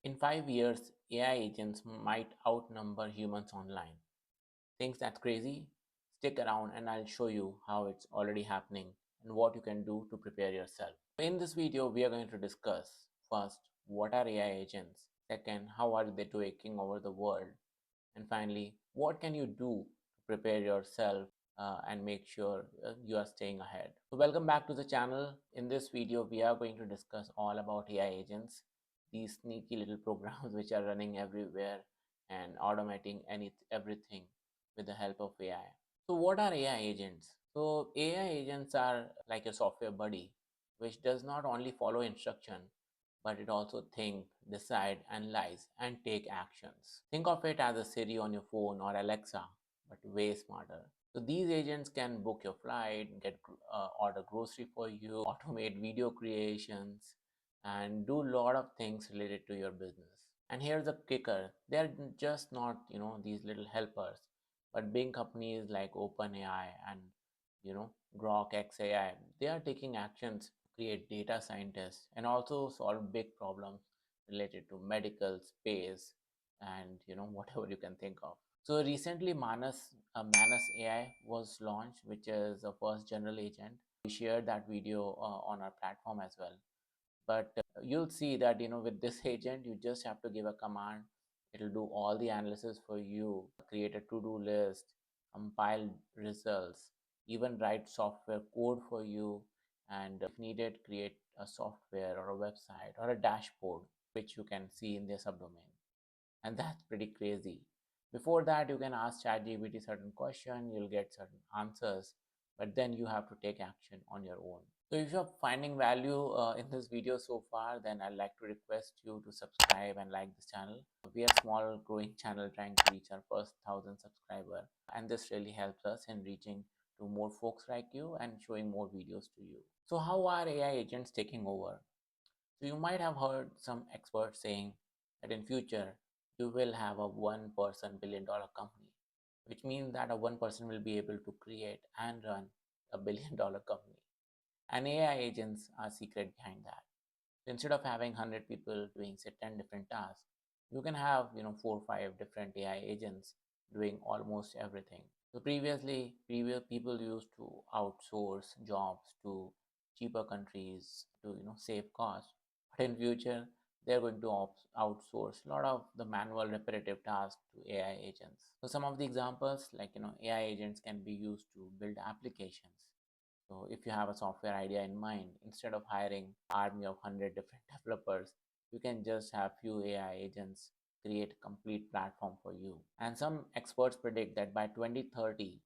In 5 years, AI agents might outnumber humans online. Thinks that's crazy? Stick around and I'll show you how it's already happening and what you can do to prepare yourself. In this video, we are going to discuss first, what are AI agents? Second, how are they taking over the world? And finally, what can you do to prepare yourself and make sure you are staying ahead? So welcome back to the channel. In this video, we are going to discuss all about AI agents, these sneaky little programs which are running everywhere and automating everything with the help of AI. So what are AI agents? So AI agents are like a software buddy which does not only follow instruction but it also think, decide, analyze, and take actions. Think of it as a Siri on your phone or Alexa, but way smarter. So these agents can book your flight, order grocery for you, automate video creations, and do a lot of things related to your business. And here's the kicker: they're just not these little helpers, but big companies like OpenAI and Grok XAI, they are taking actions create data scientists and also solve big problems related to medical space and whatever you can think of. So recently Manas AI was launched, which is the first general agent. We shared that video on our platform as well. But you'll see that with this agent you just have to give a command. It'll do all the analysis for you, create a to-do list, compile results, even write software code for you, and if needed create a software or a website or a dashboard which you can see in the subdomain. And that's pretty crazy. Before that, you can ask ChatGPT certain question, you'll get certain answers, but then you have to take action on your own. So if you're finding value in this video so far, then I'd like to request you to subscribe and like this channel. We are a small growing channel trying to reach our first 1,000 subscriber, and this really helps us in reaching to more folks like you and showing more videos to you. So how are AI agents taking over? So you might have heard some experts saying that in future you will have a one person billion-dollar company, which means that a one person will be able to create and run a billion-dollar company. And AI agents are secret behind that. So instead of having 100 people doing say 10 different tasks, you can have 4 or 5 different AI agents doing almost everything. So previous people used to outsource jobs to cheaper countries to save costs. But in future, they're going to outsource a lot of the manual repetitive tasks to AI agents. So some of the examples like AI agents can be used to build applications. So if you have a software idea in mind, instead of hiring army of 100 different developers, you can just have few AI agents create a complete platform for you. And some experts predict that by 2030,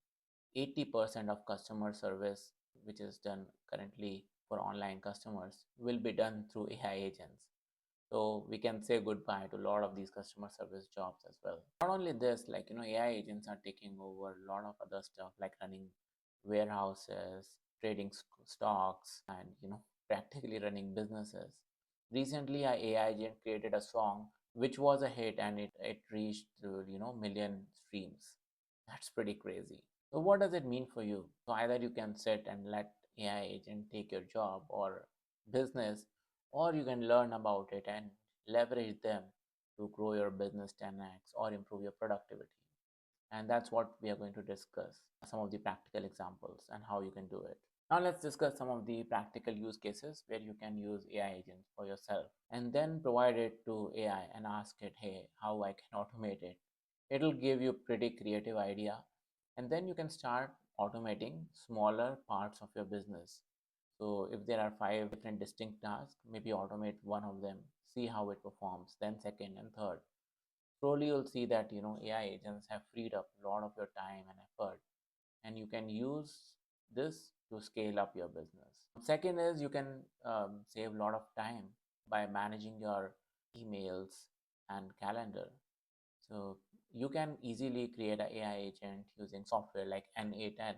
80% of customer service, which is done currently for online customers, will be done through AI agents. So we can say goodbye to a lot of these customer service jobs as well. Not only this, like AI agents are taking over a lot of other stuff like running warehouses, trading stocks, and practically running businesses. Recently, a AI agent created a song which was a hit and it reached million streams. That's pretty crazy. So what does it mean for you? So either you can sit and let AI agent take your job or business, or you can learn about it and leverage them to grow your business 10x or improve your productivity. And that's what we are going to discuss, some of the practical examples and how you can do it. Now let's discuss some of the practical use cases where you can use AI agents for yourself and then provide it to AI and ask it, hey, how I can automate it. It'll give you pretty creative idea, and then you can start automating smaller parts of your business. So if there are 5 different distinct tasks, maybe automate one of them, see how it performs, then second and third. Slowly you'll see that AI agents have freed up a lot of your time and effort, and you can use this to scale up your business. Second is you can save a lot of time by managing your emails and calendar. So you can easily create an AI agent using software like N8N,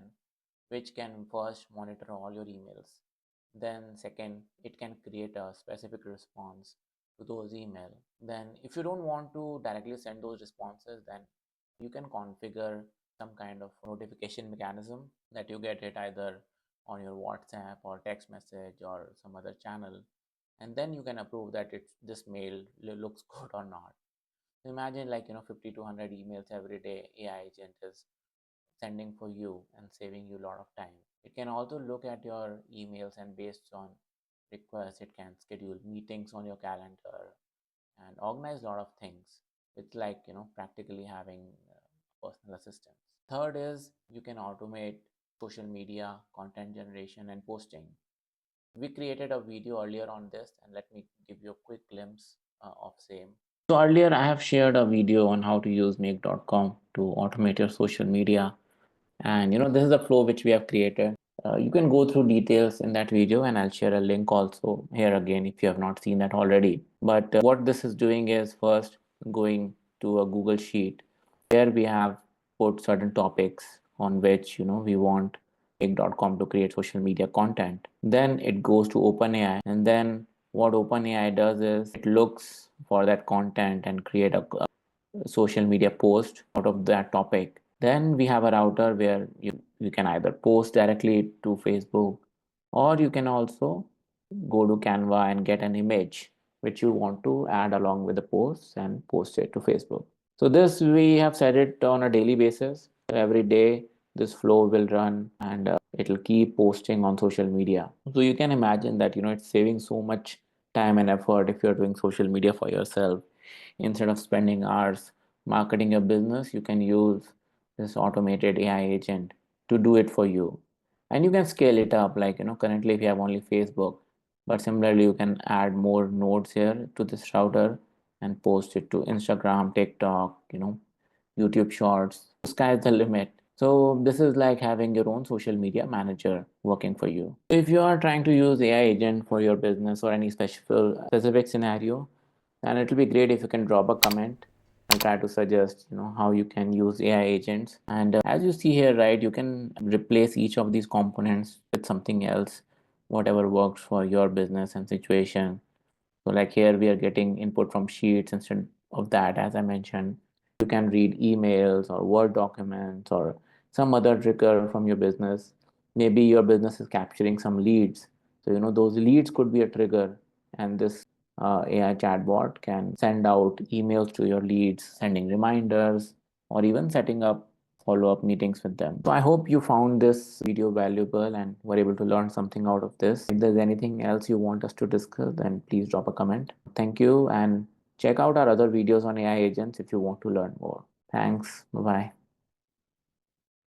which can first monitor all your emails. Then second, it can create a specific response to those email. Then if you don't want to directly send those responses, then you can configure some kind of notification mechanism that you get it either on your WhatsApp or text message or some other channel. and then you can approve that this mail looks good or not. Imagine, like, 50 to 100 emails every day AI agent is sending for you and saving you a lot of time. It can also look at your emails, and based on requests, it can schedule meetings on your calendar and organize a lot of things. It's like, practically having a personal assistant. Third is you can automate social media content generation and posting. We created a video earlier on this, and let me give you a quick glimpse of same. So earlier I have shared a video on how to use make.com to automate your social media, and this is the flow which we have created. You can go through details in that video, and I'll share a link also here again if you have not seen that already. But what this is doing is first going to a Google Sheet where we have put certain topics on which we want make.com to create social media content. Then it goes to OpenAI, and then what OpenAI does is it looks for that content and create a social media post out of that topic. Then we have a router where you can either post directly to Facebook, or you can also go to Canva and get an image which you want to add along with the posts and post it to Facebook. So this we have set it on a daily basis. Every day this flow will run, and it'll keep posting on social media. So you can imagine that it's saving so much time and effort if you're doing social media for yourself. Instead of spending hours marketing your business, you can use this automated AI agent to do it for you. And you can scale it up. Like, currently we have only Facebook, but similarly, you can add more nodes here to this router and post it to Instagram, TikTok, YouTube Shorts. The sky's the limit. So this is like having your own social media manager working for you. If you are trying to use AI agent for your business or any specific scenario, and it will be great if you can drop a comment. I'll try to suggest how you can use AI agents. And as you see here, right, you can replace each of these components with something else, whatever works for your business and situation. So like here we are getting input from sheets. Instead of that, as I mentioned, you can read emails or Word documents or some other trigger from your business. Maybe your business is capturing some leads. So those leads could be a trigger, and this AI chatbot can send out emails to your leads, sending reminders, or even setting up follow-up meetings with them. So I hope you found this video valuable and were able to learn something out of this. If there's anything else you want us to discuss, then please drop a comment. Thank you, and check out our other videos on AI agents if you want to learn more. Thanks. Bye bye.